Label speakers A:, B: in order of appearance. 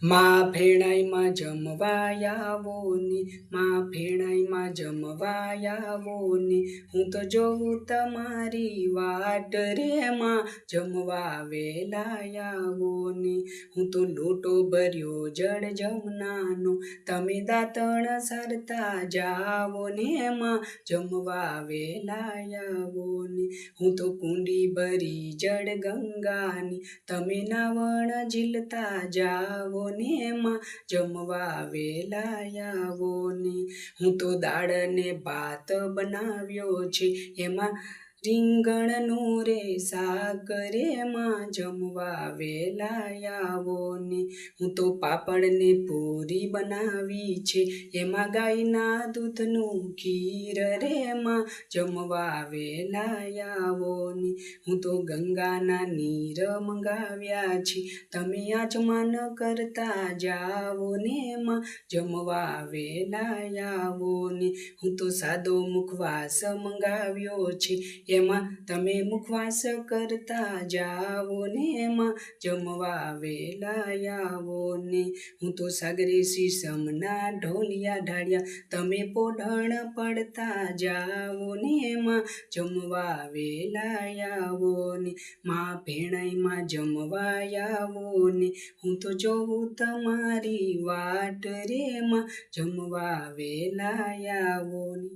A: માં ભેણાઈમાં જમવા આવો ને, માં ભેણાઈમાં જમવા આવો ને, હું તો જોઉં તમારી વાટ રે માં જમવા વેલા આવો ને. હું તો લોટો ભર્યો જળ જમનાનો, તમે દાંતણ સરતા જાવો ને માં જમવા વેલા આવો ને. હું તો કુંડી ભરી જળ ગંગાની, તમે નાવણ ઝીલતા જાવો ને માં જમવા વેલા આવો ને. હું તો દાળ ને ભાત બનાવ્યો છે, એમાં રીંગણનું રે શાક રે માં જમવા વેલા આવો ને. હું તો પાપડ ને પૂરી બનાવી છે, એમાં ગાયના દૂધનું ખીર રે માં જમવા વેલા આવો ને. હું તો ગંગાના નીર મંગાવ્યા છે, તમે આચમન કરતા જાવો ને માં જમવા વેલા આવો ને. હું તો સાદો મુખવાસ મંગાવ્યો છે, એમાં તમે મુખવાસ કરતા જાવો ને માં જમવા વેલા આવો ને. હું તો સાગરે સીસમના ઢોલિયા ઢાળ્યા, તમે પોઢણ પડતા જાવો ને માં જમવા વેલા આવો ને. માં ભેણાઈમાં જમવા આવો ને, હું તો જોઉં તમારી વાટ રે માં જમવા વેલા આવો ને.